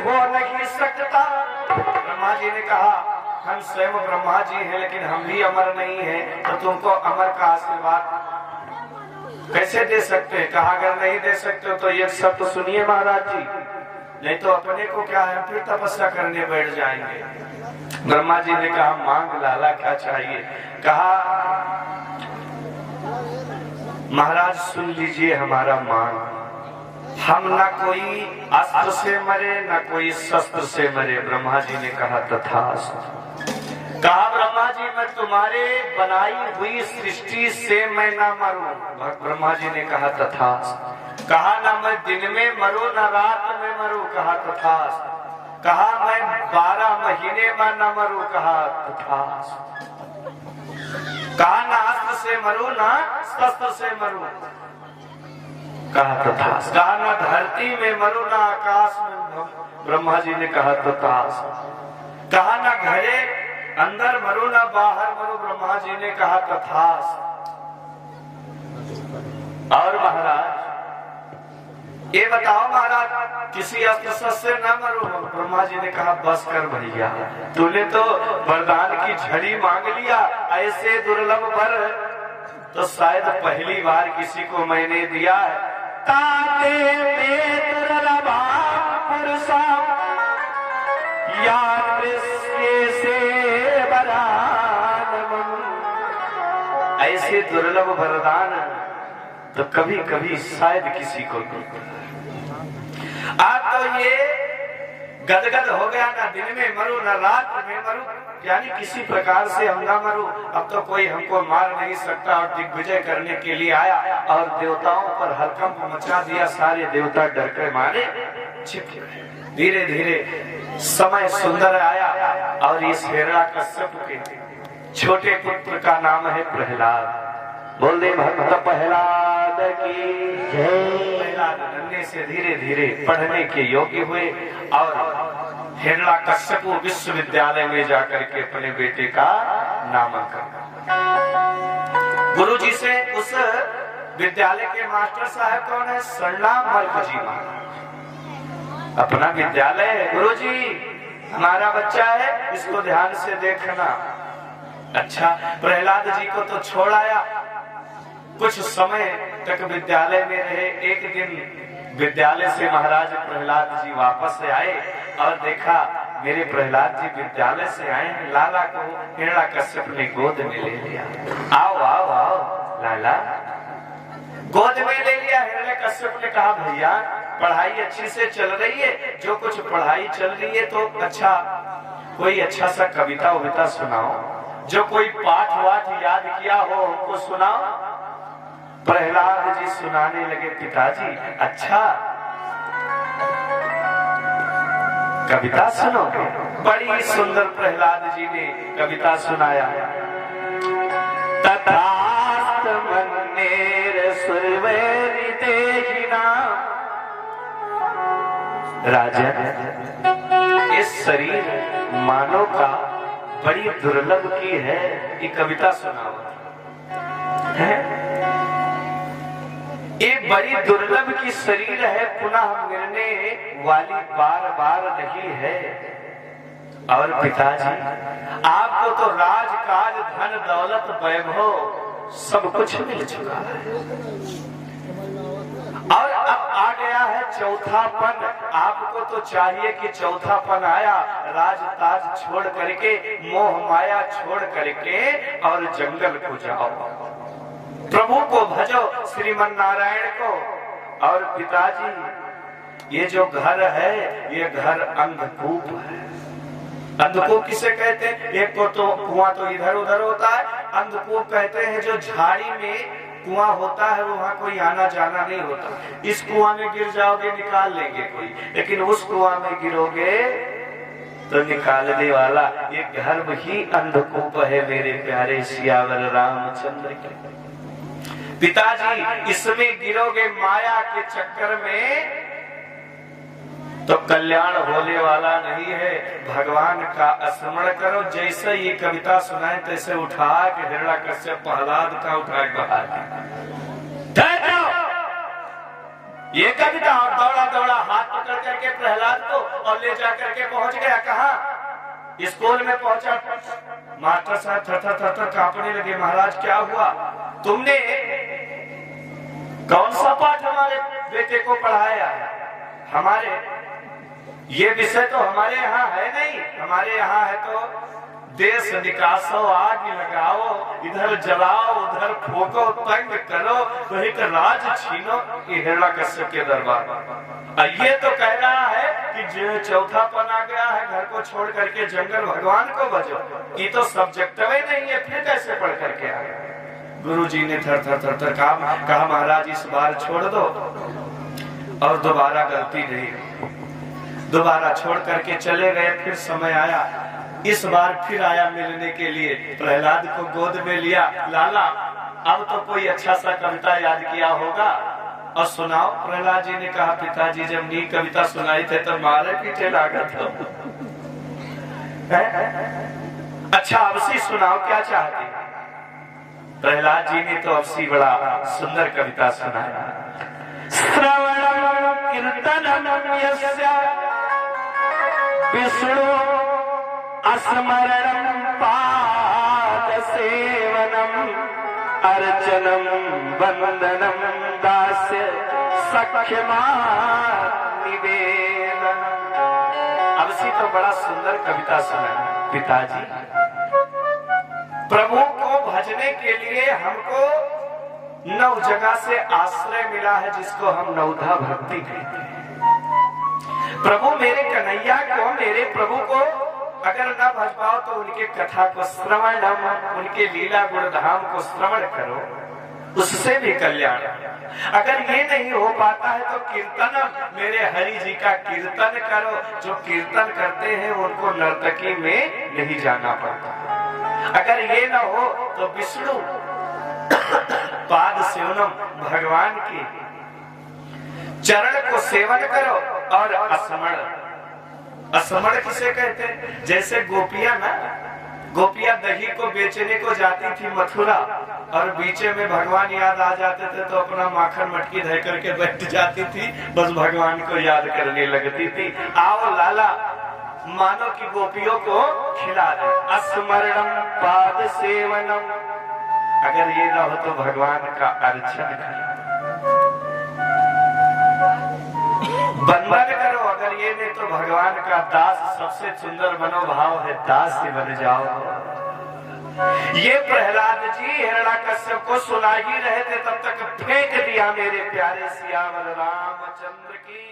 हो नहीं सकता। ब्रह्मा जी ने कहा हम स्वयं ब्रह्मा जी हैं लेकिन हम भी अमर नहीं हैं, तो तुमको अमर का आशीर्वाद कैसे दे सकते हैं? कहा अगर नहीं दे सकते हो तो ये सब तो सुनिए महाराज जी, नहीं तो अपने को क्या है फिर तपस्या करने बैठ जाएंगे। ब्रह्मा जी ने कहा मांग लाला क्या चाहिए? कहा महाराज सुन लीजिए हमारा मांग, हम न कोई अस्त्र से मरे न कोई शस्त्र से मरे। ब्रह्मा जी ने कहा तथास्तु। कहा ब्रह्मा जी मैं तुम्हारे बनाई हुई सृष्टि से मैं ना मरूं। ब्रह्मा जी ने कहा तथास्तु। कहा ना मैं दिन में मरूं न रात में मरूं। कहा तथास्तु। कहा मैं 12 महीने में न मरूं। कहा तथास्तु। कहा ना अस्त्र से मरूं ना शस्त्र से मरूं। कहा तथास्तु। कहा ना धरती में मरूं ना आकाश में। ब्रह्मा जी ने कहा तथास्तु। कहा ना घरे अंदर मरूं ना बाहर मरूं। ब्रह्मा जी ने कहा तथास्तु। और महाराज ये बताओ महाराज किसी अस्त्र शस्त्र से न मरूं। ब्रह्मा जी ने कहा बस कर भैया, तूने तो वरदान की झड़ी मांग लिया, ऐसे दुर्लभ वर तो शायद पहली बार किसी को मैंने दिया है। ताते दुर्लभा पुरुषा यार से ऐसे दुर्लभ वरदान तो कभी कभी शायद किसी को आज तो ये गदगद हो गया, ना दिन में मरूं ना रात में मरूं, यानी किसी प्रकार से हम ना मरूं। अब तो कोई हमको मार नहीं सकता और दिग्विजय करने के लिए आया और देवताओं पर हलकंप मचा दिया। सारे देवता डर कर मारे छिप गए। धीरे धीरे समय सुंदर आया और इस हिरण्यकश्यप के छोटे पुत्र का नाम है प्रहलाद। बोल दे भक्त प्रहलाद की जय। प्रहलाद नन्हे से धीरे धीरे पढ़ने के योग्य हुए और हिरण्यकश्यप विश्वविद्यालय में जाकर के अपने बेटे का नामांकन। गुरुजी से उस विद्यालय के मास्टर साहब कौन है? सरनाम मर्क जी महाराज। अपना विद्यालय है, गुरुजी हमारा बच्चा है, इसको ध्यान से देखना। अच्छा, प्रहलाद जी को तो छोड़ आया, कुछ समय तक विद्यालय में रहे। एक दिन विद्यालय से महाराज प्रहलाद जी वापस से आए और देखा मेरे प्रहलाद जी विद्यालय से आए हैं। लाला को हिरण्यकश्यप ने गोद में ले लिया। आओ आओ आओ लाला, गोद में ले लिया। हिरण्यकश्यप ने कहा भैया पढ़ाई अच्छी से चल रही है, जो कुछ पढ़ाई चल रही है तो अच्छा कोई अच्छा सा कविता वविता सुनाओ, जो कोई पाठ वाठ याद किया हो हमको सुनाओ। प्रहलाद जी सुनाने लगे पिताजी अच्छा कविता सुनोगे? बड़ी सुंदर प्रहलाद जी ने कविता सुनाया। तथास्तु मन्नेर सुरवैरि देहिना। राजन इस शरीर मानव का बड़ी दुर्लभ की है, ये कविता सुनाओ है। ये बड़ी दुर्लभ की शरीर है, पुनः मिलने वाली बार बार नहीं है। और पिताजी आपको तो राजकाज धन दौलत वैभव सब कुछ मिल चुका है और अब आ गया है चौथापन। आपको तो चाहिए कि चौथापन आया, राज ताज छोड़ करके मोह माया छोड़ करके और जंगल को जाओ, प्रभु को भजो, श्रीमन नारायण को। और पिताजी ये जो घर है ये घर अंधकूप है। अंधकूप किसे कहते हैं? एक को तो कुआं तो इधर उधर होता है, अंधकूप कहते हैं जो झाड़ी में कुआं होता है, वहां कोई आना जाना नहीं होता। इस कुआं में गिर जाओगे निकाल लेंगे कोई, लेकिन उस कुआं में गिरोगे तो निकालने वाला ये घर ही अंधकूप है। मेरे प्यारे सियावर रामचंद्र के पिताजी इसमें गिरोगे माया के चक्कर में तो कल्याण होने वाला नहीं है। भगवान का स्मरण करो। जैसे ये कविता सुनाए तैसे उठा के हिरण्यकश्यप प्रहलाद का उठा के बाहर ये कविता और दौड़ा दौड़ा हाथ पकड़ करके प्रहलाद को और ले जा करके पहुंच गया। कहा? स्कूल में पहुंचा। मास्टर साहब थर थर कांपने लगे। महाराज क्या हुआ? तुमने कौन सा पाठ हमारे बेटे को पढ़ाया है? हमारे ये विषय तो हमारे यहाँ है नहीं। हमारे यहाँ है तो देश निकासो, आग लगाओ, इधर जलाओ, उधर फूको, तंग करो, वही तो राज छीनो। ये हिरण्यकश्यप के दरबार। ये तो कह रहा है कि जो चौथा पना गया है, घर को छोड़ करके जंगल भगवान को बजो। ये तो सब्जेक्ट नहीं है, फिर कैसे पढ़ करके आया? गुरुजी ने थर थर कहा महाराज इस बार छोड़ दो और दोबारा गलती नहीं। दोबारा छोड़ करके चले गए। फिर समय आया, इस बार फिर आया मिलने के लिए। प्रहलाद को गोद में लिया। लाला अब तो कोई अच्छा सा कविता याद किया होगा और सुनाओ। प्रहलाद जी ने कहा पिताजी जब नी कविता सुनाई थे तो मारे पीछे लागत हो। अच्छा अब सी सुनाओ, क्या चाहते? प्रहलाद जी ने तो अब सी बड़ा सुंदर कविता सुनाया। श्रवणम कीर्तनम यस्य विष्णु स्मरणं पाद सेवनम अर्चनम वंदनम दास्य सख्यमा निवेदन। अब सी तो बड़ा सुंदर कविता सुना। पिताजी प्रभु को भजने के लिए हमको 9 जगह से आश्रय मिला है, जिसको हम नवधा भक्ति कहते हैं। प्रभु मेरे कन्हैया को, मेरे प्रभु को अगर न भज पाओ तो उनके कथा को श्रवण, उनके लीला गुणधाम को श्रवण करो, उससे भी कल्याण। अगर ये नहीं हो पाता है तो कीर्तन, मेरे हरि जी का कीर्तन करो। जो कीर्तन करते हैं उनको नर्तकी में नहीं जाना पड़ता। अगर ये न हो तो विष्णु पाद सेवनम, भगवान के चरण को सेवन करो। और स्मरण, स्मरण किसे कहते हैं? जैसे गोपियां ना, गोपियां दही को बेचने को जाती थी मथुरा और बीचे में भगवान याद आ जाते थे तो अपना माखन मटकी धर करके बैठ जाती थी, बस भगवान को याद करने लगती थी। आओ लाला मानो कि गोपियों को खिला दे। स्मरणम पाद सेवनम, अगर ये ना हो तो भगवान का अर्चन करो, वंदन करो। अगर ये नहीं तो भगवान का दास, सबसे सुंदर मनोभाव है दास ही बन जाओ। ये प्रहलाद जी हिरण्यकश्यप को सुना ही रहे थे, तब तक फेंक दिया। मेरे प्यारे सियावर रामचंद्र की